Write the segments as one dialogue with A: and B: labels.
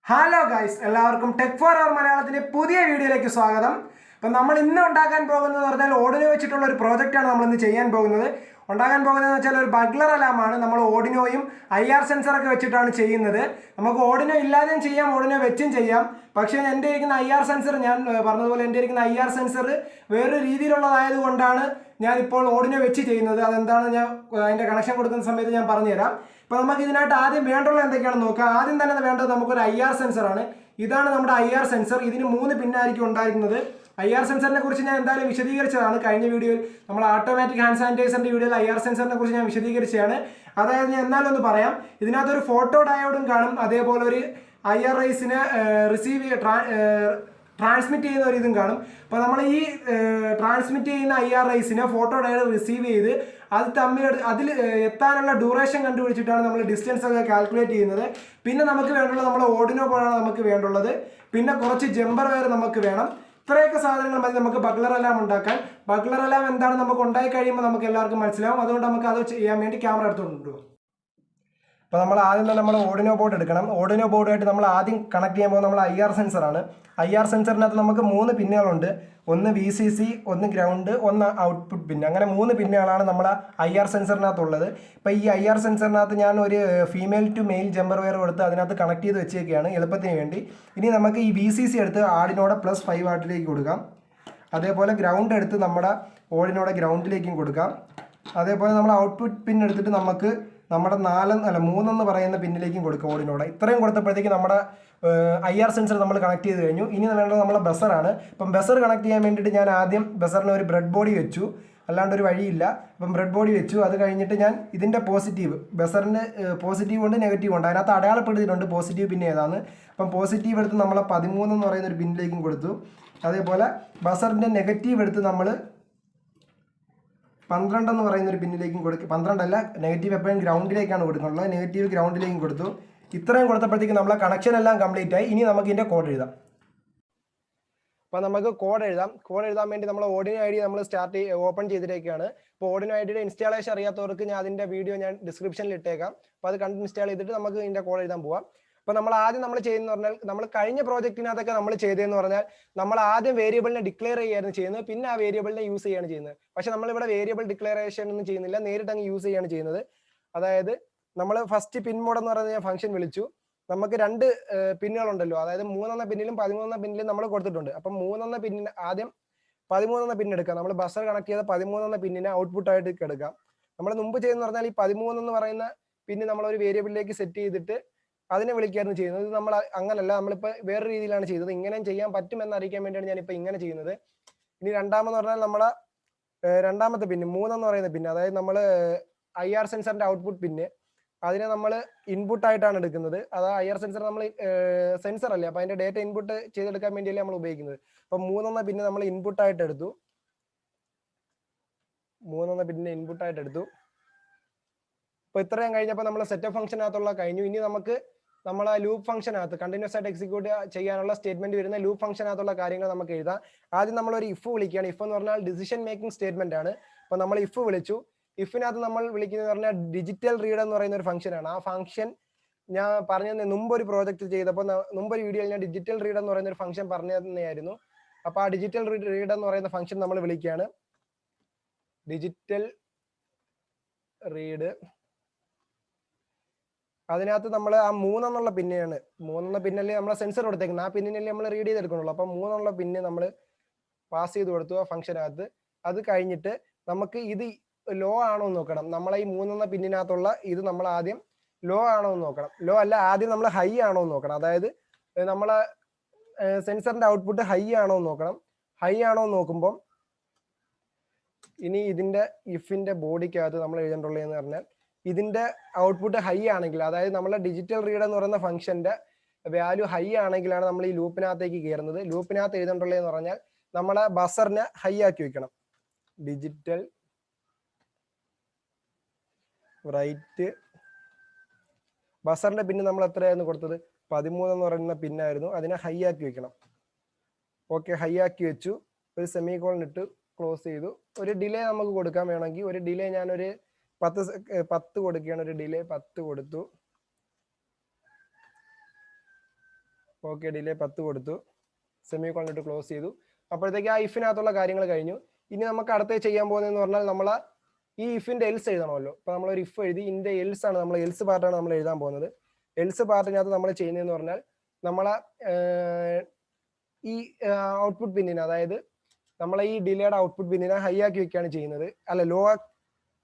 A: Hello guys, എല്ലാവർക്കും tech four അവർ മലയാളത്തിൻ്റെ പുതിയ വീഡിയോയിലേക്ക് സ്വാഗതം. അപ്പം നമ്മൾ ഇന്ന് ഉണ്ടാക്കാൻ പോകുന്നത് പറഞ്ഞാൽ ഓഡിനോ വെച്ചിട്ടുള്ള ഒരു പ്രോജക്റ്റാണ് നമ്മളിന്ന് ചെയ്യാൻ പോകുന്നത്. ഉണ്ടാക്കാൻ പോകുന്നതെന്ന് വെച്ചാൽ ഒരു ബഗ്ലർ അലാമാണ്. നമ്മൾ ഓഡിനോയും IR സെൻസറൊക്കെ വെച്ചിട്ടാണ് ചെയ്യുന്നത്. നമുക്ക് ഓഡിനോ ഇല്ലാതെയും ചെയ്യാം, ഓഡിനോ വെച്ചും ചെയ്യാം. പക്ഷേ എൻ്റെ ഇരിക്കുന്ന IR സെൻസർ, ഞാൻ പറഞ്ഞതുപോലെ എൻ്റെ ഇരിക്കുന്ന IR സെൻസർ വേറൊരു രീതിയിലുള്ളതായത് കൊണ്ടാണ് ഞാനിപ്പോൾ ഓഡിനോ വെച്ച് ചെയ്യുന്നത്. അതെന്താണ് ഞാൻ അതിൻ്റെ കണക്ഷൻ കൊടുക്കുന്ന സമയത്ത് ഞാൻ പറഞ്ഞുതരാം. അപ്പോൾ നമുക്ക് ഇതിനായിട്ട് ആദ്യം വേണ്ടുള്ള എന്തൊക്കെയാണെന്ന് നോക്കാം. ആദ്യം തന്നെ വേണ്ടത് നമുക്കൊരു IR സെൻസറാണ്. ഇതാണ് നമ്മുടെ IR സെൻസർ. ഇതിന് 3 പിന്നായിരിക്കും ഉണ്ടായിരുന്നത്. IR സെൻസറിനെ കുറിച്ച് ഞാൻ എന്തായാലും വിശദീകരിച്ചതാണ് കഴിഞ്ഞ വീഡിയോയിൽ. നമ്മൾ ഓട്ടോമാറ്റിക് ഹാൻഡ് സാനിറ്റൈസറിൻ്റെ വീഡിയോയിൽ IR സെൻസറിനെ കുറിച്ച് ഞാൻ വിശദീകരിച്ചതാണ്. അതായത് ഞാൻ എന്നാലും ഒന്ന് പറയാം. ഇതിനകത്തൊരു ഫോട്ടോ ഡയോഡും കാണും, അതേപോലെ ഒരു IR റൈസിനെ ട്രാൻസ്മിറ്റ് ചെയ്യുന്ന ഒരു ഇതും കാണും. അപ്പോൾ നമ്മൾ ഈ ട്രാൻസ്മിറ്റ് ചെയ്യുന്ന IR റൈസിനെ ഫോട്ടോ ഡയോഡ് റിസീവ് ചെയ്ത് അത് തമ്മിൽ അതിൽ എത്താനുള്ള ഡ്യൂറേഷൻ കണ്ടുപിടിച്ചിട്ടാണ് നമ്മൾ ഡിസ്റ്റൻസ് ഒക്കെ കാൽക്കുലേറ്റ് ചെയ്യുന്നത്. പിന്നെ നമുക്ക് വേണ്ടുള്ളത് നമ്മൾ ഓർഡിനോ ബോർഡാണ് നമുക്ക് വേണ്ടുള്ളത്. പിന്നെ കുറച്ച് ജമ്പർ വയർ നമുക്ക് വേണം. ഇത്രയൊക്കെ സാധനങ്ങൾ മതി നമുക്ക് ബഗ്ലർ അലാം ഉണ്ടാക്കാൻ. ബഗ്ലർ അലാം എന്താണ് നമുക്ക് ഉണ്ടായി കഴിയുമ്പോൾ നമുക്ക് എല്ലാവർക്കും മനസ്സിലാവും. അതുകൊണ്ട് നമുക്ക് അത് ചെയ്യാൻ വേണ്ടി ക്യാമറ എടുത്തുകൊണ്ട് പോകും. അപ്പോൾ നമ്മൾ ആദ്യം തന്നെ നമ്മൾ ഓർഡിനോ ബോർഡ് എടുക്കണം. ഓർഡിനോ ബോർഡുമായിട്ട് നമ്മൾ ആദ്യം കണക്ട് ചെയ്യാൻ പോകുന്നത് നമ്മൾ IR സെൻസറാണ്. IR സെൻസറിനകത്ത് നമുക്ക് 3 പിന്നുകളുണ്ട്. ഒന്ന് VCC, ഒന്ന് ഗ്രൗണ്ട്, ഒന്ന് ഔട്ട്പുട്ട് പിൻ. അങ്ങനെ 3 പിന്നുകളാണ് നമ്മൾ IR സെൻസറിനകത്തുള്ളത്. ഇപ്പോൾ ഈ IR സെൻസറിനകത്ത് ഞാൻ ഒരു female to male jumper wire കൊടുത്ത് അതിനകത്ത് കണക്ട് ചെയ്ത് വെച്ചേക്കുകയാണ് എളുപ്പത്തിന് വേണ്ടി. ഇനി നമുക്ക് ഈ VCC എടുത്ത് ആർഡിനോടെ +5 വാട്ടിലേക്ക് കൊടുക്കാം. അതേപോലെ ഗ്രൗണ്ട് എടുത്ത് നമ്മുടെ ഓർഡിനോടെ ഗ്രൗണ്ടിലേക്കും കൊടുക്കാം. അതേപോലെ നമ്മൾ ഔട്ട്പുട്ട് പിൻ എടുത്തിട്ട് നമുക്ക് നമ്മുടെ 3 പറയുന്ന പിന്നിലേക്കും കൊടുക്കുക ഓർഡിനോടെ. ഇത്രയും കൊടുത്തപ്പോഴത്തേക്ക് നമ്മുടെ IR സെൻസർ നമ്മൾ കണക്ട് ചെയ്ത് കഴിഞ്ഞു. ഇനി വേണ്ടത് നമ്മളെ ബസറാണ്. ഇപ്പം ബസർ കണക്ട് ചെയ്യാൻ വേണ്ടിയിട്ട് ഞാൻ ആദ്യം ബസറിന് ഒരു ബ്രെഡ് ബോഡി വെച്ചു, അല്ലാണ്ട് ഒരു വഴിയില്ല. അപ്പം ബ്രെഡ് ബോഡി വെച്ചു. അത് കഴിഞ്ഞിട്ട് ഞാൻ ഇതിൻ്റെ പോസിറ്റീവ്, ബസറിന് പോസിറ്റീവ് ഉണ്ട് നെഗറ്റീവ് ഉണ്ട്, അതിനകത്ത് അടയാളപ്പെടുത്തിയിട്ടുണ്ട് പോസിറ്റീവ് പിന്നെ ഏതാണ്. അപ്പം പോസിറ്റീവ് എടുത്ത് നമ്മളെ 13 എന്ന് പറയുന്ന ഒരു പിന്നിലേക്കും കൊടുത്തു. അതേപോലെ ബസറിൻ്റെ നെഗറ്റീവ് എടുത്ത് നമ്മൾ 12 എന്ന് പറയുന്ന ഒരു പിന്നിലേക്കും കൊടുക്കും. 12 അല്ല, നെഗറ്റീവ് എപ്പോഴും ഗ്രൗണ്ടിലേക്കാണ് കൊടുക്കുന്നത്. നെഗറ്റീവ് ഗ്രൗണ്ടിലേക്കും കൊടുത്തു. ഇത്രയും കൊടുത്തപ്പോഴത്തേക്ക് നമ്മളെ കണക്ഷൻ എല്ലാം കംപ്ലീറ്റ് ആയി. ഇനി നമുക്ക് ഇതിൻ്റെ കോഡ് എഴുതാം. അപ്പോൾ നമുക്ക് കോഡ് എഴുതാം. കോഡ് എഴുതാൻ വേണ്ടി നമ്മൾ ഓർഡിനോ ID നമ്മൾ ഓപ്പൺ ചെയ്തിട്ടേക്കാണ്. ഇപ്പോൾ ഓർഡിനോ IDയുടെ ഇൻസ്റ്റാളേഷൻ അറിയാത്തവർക്ക് ഞാൻ അതിൻ്റെ വീഡിയോ ഞാൻ ഡിസ്ക്രിപ്ഷനിൽ ഇട്ടേക്കാം. അപ്പോൾ അത് കണ്ട് ഇൻസ്റ്റാൾ ചെയ്തിട്ട് നമുക്ക് ഇതിൻ്റെ കോഡ് എഴുതാൻ പോവാം. അപ്പോൾ നമ്മൾ ആദ്യം നമ്മൾ ചെയ്യുന്നത് പറഞ്ഞാൽ, നമ്മൾ കഴിഞ്ഞ പ്രോജക്റ്റിനകത്തൊക്കെ നമ്മൾ ചെയ്തതെന്ന് പറഞ്ഞാൽ നമ്മൾ ആദ്യം വേരിയബിളിനെ ഡിക്ലെയർ ചെയ്യുകയാണ് ചെയ്യുന്നത്, പിന്നെ ആ വേരിയബിളിനെ യൂസ് ചെയ്യുകയാണ് ചെയ്യുന്നത്. പക്ഷെ നമ്മളിവിടെ വേരിയബിൾ ഡിക്ലറേഷൻ ഒന്നും ചെയ്യുന്നില്ല, നേരിട്ട് അങ്ങ് യൂസ് ചെയ്യുകയാണ് ചെയ്യുന്നത്. അതായത് നമ്മൾ ഫസ്റ്റ് പിൻ മോഡ് എന്ന് പറയുന്ന ഞാൻ ഫംഗ്ഷൻ വിളിച്ചു. നമുക്ക് 2 പിന്നുകളുണ്ടല്ലോ, അതായത് 3 പിന്നിലും 13 പിന്നിലും നമ്മൾ കൊടുത്തിട്ടുണ്ട്. അപ്പം 3 പിന്നിന് ആദ്യം 13 പിൻ എടുക്കാം. നമ്മൾ ബസർ കണക്ട് ചെയ്ത 13 പിന്നിനെ ഔട്ട്പുട്ട് ആയിട്ട് എടുക്കാം. നമ്മൾ മുമ്പ് ചെയ്യുന്ന പറഞ്ഞാൽ ഈ 13 എന്ന് പറയുന്ന പിന്ന് നമ്മൾ ഒരു വേരിയബിളിലേക്ക് സെറ്റ് ചെയ്തിട്ട് അതിനെ വിളിക്കായിരുന്നു ചെയ്യുന്നത്. ഇത് നമ്മൾ അങ്ങനല്ല, നമ്മളിപ്പോൾ വേറെ രീതിയിലാണ് ചെയ്തത്. ഇങ്ങനെയും ചെയ്യാൻ പറ്റുമെന്ന് അറിയിക്കാൻ വേണ്ടിയാണ് ഞാനിപ്പോൾ ഇങ്ങനെ ചെയ്യുന്നത്. ഇനി രണ്ടാമെന്ന് പറഞ്ഞാൽ നമ്മളെ രണ്ടാമത്തെ പിന്ന് 3 എന്ന് പറയുന്ന പിന്ന്, അതായത് നമ്മൾ IR സെൻസറിന്റെ ഔട്ട്പുട്ട് പിന്ന്, അതിനെ നമ്മൾ ഇൻപുട്ട് ആയിട്ടാണ് എടുക്കുന്നത്. അത് IR സെൻസർ നമ്മൾ സെൻസർ അല്ലേ, അപ്പോൾ അതിന്റെ ഡേറ്റ ഇൻപുട്ട് ചെയ്തെടുക്കാൻ വേണ്ടിയല്ലേ നമ്മൾ ഉപയോഗിക്കുന്നത്. അപ്പം 3 പിന്നെ നമ്മൾ ഇൻപുട്ട് ആയിട്ട് എടുത്തു. 3 പിന്നെ ഇൻപുട്ട് ആയിട്ട് എടുത്തു. അപ്പോൾ ഇത്രയും കഴിഞ്ഞപ്പോൾ നമ്മൾ സെറ്റപ്പ് ഫംഗ്ഷനകത്തുള്ള കഴിഞ്ഞു. ഇനി നമുക്ക് നമ്മളെ ലൂപ്പ് ഫംഗ്ഷനകത്ത് കണ്ടിന്യൂസ് ആയിട്ട് എക്സിക്യൂട്ട് ചെയ്യാനുള്ള സ്റ്റേറ്റ്മെന്റ് വരുന്ന ലൂപ്പ് ഫംഗ്ഷനകത്തുള്ള കാര്യങ്ങൾ നമുക്ക് എഴുതാം. ആദ്യം നമ്മൾ ഒരു ഇഫ് വിളിക്കുകയാണ്. ഇഫ് എന്ന് പറഞ്ഞാൽ ഡിസിഷൻ മേക്കിംഗ് സ്റ്റേറ്റ്മെന്റ് ആണ്. അപ്പോൾ നമ്മൾ ഇഫ് വിളിച്ചു. ഇഫിനകത്ത് നമ്മൾ വിളിക്കുന്നത് പറഞ്ഞാൽ ഡിജിറ്റൽ റീഡ് എന്ന് പറയുന്ന ഒരു ഫംഗ്ഷനാണ്. ആ ഫംഗ്ഷൻ ഞാൻ പറഞ്ഞത് മുമ്പ് ഒരു പ്രോജക്റ്റ് ചെയ്തപ്പോൾ, മുമ്പൊരു വീഡിയോയിൽ ഞാൻ ഡിജിറ്റൽ റീഡ് എന്ന് പറയുന്ന ഒരു ഫംഗ്ഷൻ പറഞ്ഞു തന്നെയായിരുന്നു. അപ്പോൾ ആ ഡിജിറ്റൽ റീഡ് എന്ന് പറയുന്ന ഫംഗ്ഷൻ നമ്മൾ വിളിക്കുകയാണ്. ഡിജിറ്റൽ റീഡ്, അതിനകത്ത് നമ്മൾ ആ 3 എന്നുള്ള പിന്നെയാണ്, 3 പിന്നല്ലേ നമ്മളെ സെൻസർ കൊടുത്തേക്കുന്നത്, ആ പിന്നിനല്ലേ നമ്മൾ റീഡ് ചെയ്തെടുക്കണുള്ളൂ. അപ്പം 3 എന്നുള്ള പിന്ന് നമ്മൾ പാസ് ചെയ്ത് കൊടുത്തു ആ ഫംഗ്ഷനകത്ത്. അത് കഴിഞ്ഞിട്ട് നമുക്ക് ഇത് ലോ ആണോ എന്ന് നോക്കണം. നമ്മളെ ഈ 3 എന്ന പിന്നിനകത്തുള്ള ഇത് നമ്മൾ ആദ്യം ലോ ആണോ എന്ന് നോക്കണം. ലോ അല്ല, ആദ്യം നമ്മൾ ഹൈ ആണോ എന്ന് നോക്കണം. അതായത് നമ്മളെ സെൻസറിന്റെ ഔട്ട്പുട്ട് ഹൈ ആണോ എന്ന് നോക്കണം. ഹൈ ആണോ എന്ന് നോക്കുമ്പോൾ ഇനി ഇതിന്റെ ഇഫിന്റെ ബോഡിക്കകത്ത് നമ്മൾ എഴുതേണ്ടുള്ളതെന്ന് പറഞ്ഞാൽ, ഇതിന്റെ ഔട്ട്പുട്ട് ഹൈ ആണെങ്കിൽ, അതായത് നമ്മളെ ഡിജിറ്റൽ റീഡ് എന്ന് പറയുന്ന ഫംഗ്ഷന്റെ വാല്യൂ ഹൈ ആണെങ്കിലാണ് നമ്മൾ ഈ ലൂപ്പിനകത്തേക്ക് കയറുന്നത്. ലൂപ്പിനകത്ത് എഴുതേണ്ടുള്ളതെന്ന് പറഞ്ഞാൽ നമ്മളെ ബസറിനെ ഹൈ ആക്കി വെക്കണം. ഡിജിറ്റൽ റൈറ്റ് ബസറിന്റെ പിന്ന് നമ്മൾ എത്രയായിരുന്നു കൊടുത്തത്? 13 എന്ന് പറയുന്ന പിന്നായിരുന്നു. അതിനെ ഹൈ ആക്കി വെക്കണം. ഓക്കെ, ഹൈ ആക്കി വെച്ചു. ഒരു സെമി കോളൻ ഇട്ട് ക്ലോസ് ചെയ്തു. ഒരു ഡിലേ നമുക്ക് കൊടുക്കാൻ വേണമെങ്കിൽ ഒരു ഡിലേ ഞാനൊരു 10 കൊടുക്കുകയാണ്. ഒരു ഡിലേ 10 കൊടുത്തു.
B: ഓക്കെ ഡിലേ 10 കൊടുത്തു, സെമി കോളൻ ഇട്ട് ക്ലോസ് ചെയ്തു. അപ്പോഴത്തേക്ക് ആ ഇഫിനകത്തുള്ള കാര്യങ്ങൾ കഴിഞ്ഞു. ഇനി നമുക്ക് അടുത്ത് ചെയ്യാൻ പോകുന്നതെന്ന് പറഞ്ഞാൽ നമ്മൾ ഈ ഇഫിന്റെ എൽസ് എഴുതണമല്ലോ. അപ്പോൾ നമ്മളൊരു ഇഫ് എഴുതി, ഇതിന്റെ എൽസ് ആണ് നമ്മൾ എൽസ് പാർട്ടാണ് നമ്മൾ എഴുതാൻ പോകുന്നത്. എൽസ് പാർട്ടിനകത്ത് നമ്മൾ ചെയ്യുന്നതെന്ന് പറഞ്ഞാൽ നമ്മളെ ഈ ഔട്ട്പുട്ട് പിന്നിന്, അതായത് നമ്മളെ ഈ ഡിലേയുടെ ഔട്ട്പുട്ട് പിന്നിനെ ഹൈ ആക്കി വെക്കുകയാണ് ചെയ്യുന്നത്. അല്ല,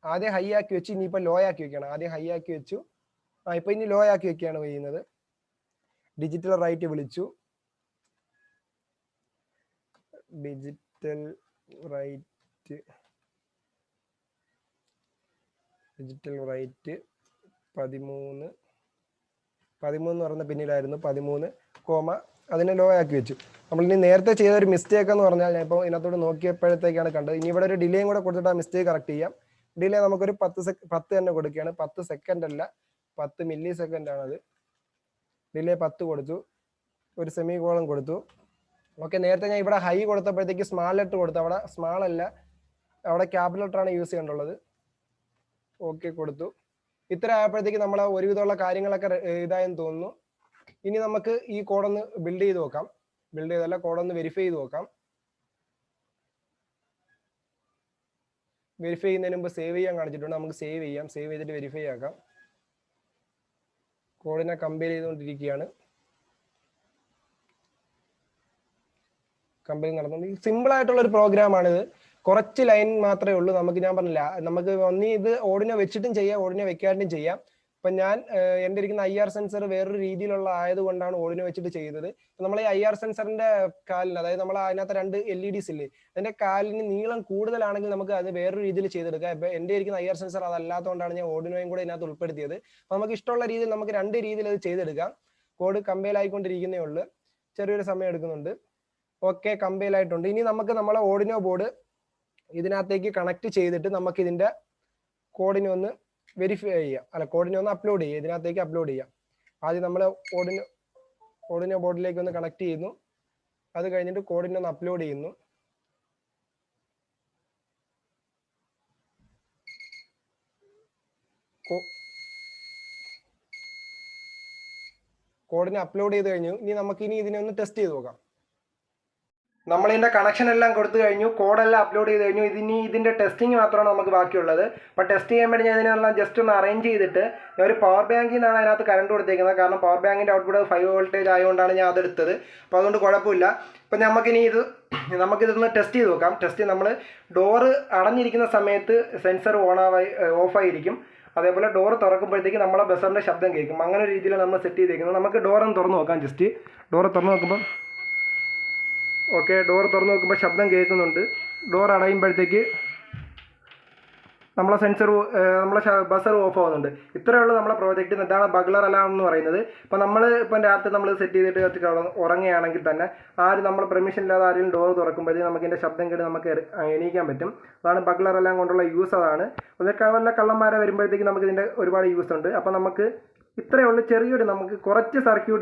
B: ആദ്യം ഹൈ ആക്കി വെച്ച് ഇനിയിപ്പോൾ ലോ ആക്കി വെക്കുകയാണ്. ആദ്യം ഹൈ ആക്കി വെച്ചു, ഇപ്പൊ ഇനി ലോ ആക്കി വെക്കുകയാണ് ചെയ്യുന്നത്. ഡിജിറ്റൽ റൈറ്റ് വിളിച്ചു, ഡിജിറ്റൽ റൈറ്റ് 13 എന്ന് പറയുന്ന പിന്നിലായിരുന്നു. 13, അതിനെ ലോ ആക്കി വെച്ചു. നമ്മളിനി നേരത്തെ ചെയ്ത ഒരു മിസ്റ്റേക്ക് എന്ന് പറഞ്ഞാൽ ഞാൻ ഇപ്പോൾ ഇതിനകത്തോട് നോക്കിയപ്പോഴത്തേക്കാണ് കണ്ടത്. ഇനി ഇവിടെ ഒരു ഡിലേയും കൂടെ കൊടുത്തിട്ട് ആ മിസ്റ്റേക്ക് കറക്റ്റ് ചെയ്യാം. ഡിലേ നമുക്കൊരു 10 തന്നെ കൊടുക്കുകയാണ്. 10 സെക്കൻഡ് അല്ല, 10 മില്ലി സെക്കൻഡ് ആണത്. ഡിലേ 10 കൊടുത്തു, ഒരു സെമി കോളൻ കൊടുത്തു. ഓക്കെ, നേരത്തെ ഞാൻ ഇവിടെ ഹൈ കൊടുത്തപ്പോഴത്തേക്ക് സ്മാൾ ലെറ്റർ കൊടുത്തു, അവിടെ സ്മാൾ അല്ല, അവിടെ ക്യാപിറ്റൽ ലെറ്റർ ആണ് യൂസ് ചെയ്യേണ്ടുള്ളത്. ഓക്കെ കൊടുത്തു. ഇത്ര ആയപ്പോഴത്തേക്ക് നമ്മൾ ഒരുവിധമുള്ള കാര്യങ്ങളൊക്കെ ഇതായെന്ന് തോന്നുന്നു. ഇനി നമുക്ക് ഈ കോഡൊന്ന് ബിൽഡ് ചെയ്ത് നോക്കാം. ബിൽഡ് ചെയ്തല്ല, കോഡൊന്ന് വെരിഫൈ ചെയ്ത് നോക്കാം. വെരിഫൈ ചെയ്യുന്നതിന് മുമ്പ് സേവ് ചെയ്യാൻ കാണിച്ചിട്ടുണ്ട്, നമുക്ക് സേവ് ചെയ്യാം. സേവ് ചെയ്തിട്ട് വെരിഫൈ ആക്കാം. കോഡിനെ കമ്പയർ ചെയ്തുകൊണ്ടിരിക്കുകയാണ്. കമ്പയർ നടന്നു. സിമ്പിൾ ആയിട്ടുള്ള ഒരു പ്രോഗ്രാമാണിത്. കുറച്ച് ലൈൻ മാത്രമേ ഉള്ളൂ. ഞാൻ പറഞ്ഞില്ല, നമുക്ക് ഇത് ഓർഡിനോ വെച്ചിട്ടും ചെയ്യാം, ഓർഡിനോ വെക്കാണ്ടും ചെയ്യാം. ഇപ്പൊ ഞാൻ എൻ്റെ ഇരിക്കുന്ന IR സെൻസർ വേറൊരു രീതിയിലുള്ള ആയതുകൊണ്ടാണ് ഓർഡിനോ വെച്ചിട്ട് ചെയ്തത്. നമ്മൾ ഈ IR സെൻസറിന്റെ കാലിന്, അതായത് നമ്മൾ അതിനകത്ത് 2 LEDs ഇല്ലേ, അതിന്റെ കാലിന് നീളം കൂടുതലാണെങ്കിൽ നമുക്ക് അത് വേറൊരു രീതിയിൽ ചെയ്തെടുക്കാം. ഇപ്പൊ എൻ്റെ ഇരിക്കുന്ന IR സെൻസർ അതല്ലാത്തതുകൊണ്ടാണ് ഞാൻ ഓർഡിനോയും കൂടെ ഇതിനകത്ത് ഉൾപ്പെടുത്തിയത്. അപ്പൊ നമുക്ക് ഇഷ്ടമുള്ള രീതിയിൽ നമുക്ക് 2 രീതിയിൽ അത് ചെയ്തെടുക്കാം. കോഡ് കമ്പയർ ആയിക്കൊണ്ടിരിക്കുന്നേ ഉള്ളൂ, ചെറിയൊരു സമയം എടുക്കുന്നുണ്ട്. ഓക്കെ, കമ്പയർ ആയിട്ടുണ്ട്. ഇനി നമുക്ക് നമ്മളെ ഓർഡിനോ ബോർഡ് ഇതിനകത്തേക്ക് കണക്ട് ചെയ്തിട്ട് നമുക്ക് ഇതിന്റെ കോഡിനെ ഒന്ന് വെരിഫൈ ചെയ്യാം. അല്ല, കോഡിനെ ഒന്ന് അപ്ലോഡ് ചെയ്യാം, ഇതിനകത്തേക്ക് അപ്ലോഡ് ചെയ്യാം. ആദ്യം നമ്മൾ ഓർഡിനോ ബോർഡിലേക്ക് ഒന്ന് കണക്ട് ചെയ്യുന്നു. അത് കഴിഞ്ഞിട്ട് കോഡിനെ ഒന്ന് അപ്ലോഡ് ചെയ്യുന്നു. കോഡിനെ അപ്ലോഡ് ചെയ്ത് കഴിഞ്ഞു. ഇനി നമുക്ക് ഇതിനെ ഒന്ന് ടെസ്റ്റ് ചെയ്ത് നോക്കാം. നമ്മൾ ഇതിന്റെ കണക്ഷൻ എല്ലാം കൊടുത്തു കഴിഞ്ഞു, കോഡെല്ലാം അപ്ലോഡ് ചെയ്ത് കഴിഞ്ഞു. ഇതിന്റെ ടെസ്റ്റിംഗ് മാത്രമാണ് നമുക്ക് ബാക്കിയുള്ളത്. അപ്പോൾ ടെസ്റ്റ് ചെയ്യാൻ വേണ്ടി ഞാൻ ഇതിനെല്ലാം ജസ്റ്റ് ഒന്ന് അറേഞ്ച് ചെയ്തിട്ട് ഞാൻ ഒരു പവർ ബാങ്കിൽ നിന്നാണ് അതിനകത്ത് കറണ്ട് കൊടുത്തേക്കുന്നത്. കാരണം പവർ ബാങ്കിന്റെ ഔട്ട്പുട്ട് 5 വോൾട്ടേജ് ആയതുകൊണ്ടാണ് ഞാൻ അതെടുത്തത്. അപ്പോൾ അതുകൊണ്ട് കുഴപ്പമില്ല. അപ്പോൾ നമുക്കിതൊന്ന് ടെസ്റ്റ് ചെയ്ത് നോക്കാം. ടെസ്റ്റ് നമ്മൾ ഡോറ് അടഞ്ഞിരിക്കുന്ന സമയത്ത് സെൻസർ ഓഫായിരിക്കും. അതേപോലെ ഡോർ തുറക്കുമ്പോഴത്തേക്ക് നമ്മളെ ബസറിന്റെ ശബ്ദം കേൾക്കും. അങ്ങനെ ഒരു രീതിയിലാണ് നമ്മൾ സെറ്റ് ചെയ്തേക്കുന്നത്. നമുക്ക് ഡോറൊന്ന് തുറന്ന് നോക്കാം. ജസ്റ്റ് ഡോറ് തുറന്ന് നോക്കുമ്പോൾ ഓക്കെ, ഡോർ തുറന്ന് നോക്കുമ്പോൾ ശബ്ദം കേൾക്കുന്നുണ്ട്. ഡോർ അടയുമ്പോഴത്തേക്ക് നമ്മളെ ബസർ ഓഫ് ആവുന്നുണ്ട്. ഇത്രയേ ഉള്ളൂ നമ്മളെ പ്രോജക്റ്റ്. ഇതാണ് ബഗ്ലർ അലാം എന്ന് പറയുന്നത്. ഇപ്പോൾ രാത്രി നമ്മൾ സെറ്റ് ചെയ്തിട്ട് ഉറങ്ങുകയാണെങ്കിൽ തന്നെ നമ്മൾ പെർമിഷൻ ഇല്ലാതെ ആരെങ്കിലും ഡോർ തുറക്കുമ്പോഴത്തേക്ക് നമുക്ക് ഇതിൻ്റെ ശബ്ദം കേട്ട് നമുക്ക് എണീക്കാൻ പറ്റും. അതാണ് ബഗ്ലർ അലാം കൊണ്ടുള്ള യൂസ്. അതാണ് വല്ല കള്ളന്മാരെ വരുമ്പോഴത്തേക്ക് നമുക്ക് ഇതിൻ്റെ ഒരുപാട് യൂസ് ഉണ്ട്. അപ്പോൾ നമുക്ക് ഇത്രയേ ഉള്ളൂ. നമുക്ക്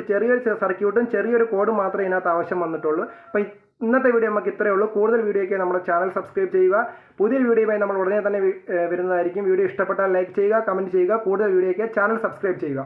B: ചെറിയൊരു സർക്യൂട്ടും ചെറിയൊരു കോഡും മാത്രമേ ഇതിനകത്ത് ആവശ്യം വന്നിട്ടുള്ളൂ. അപ്പോൾ ഇന്നത്തെ വീഡിയോ നമുക്ക് ഇത്രയേ ഉള്ളൂ. കൂടുതൽ വീഡിയോയ്ക്ക് നമ്മുടെ ചാനൽ സബ്സ്ക്രൈബ് ചെയ്യുക. പുതിയ വീഡിയോയുമായി നമ്മൾ ഉടനെ തന്നെ വരുന്നതായിരിക്കും. വീഡിയോ ഇഷ്ടപ്പെട്ടാൽ ലൈക്ക് ചെയ്യുക, കമൻറ്റ് ചെയ്യുക. കൂടുതൽ വീഡിയോയ്ക്ക് ചാനൽ സബ്സ്ക്രൈബ് ചെയ്യുക.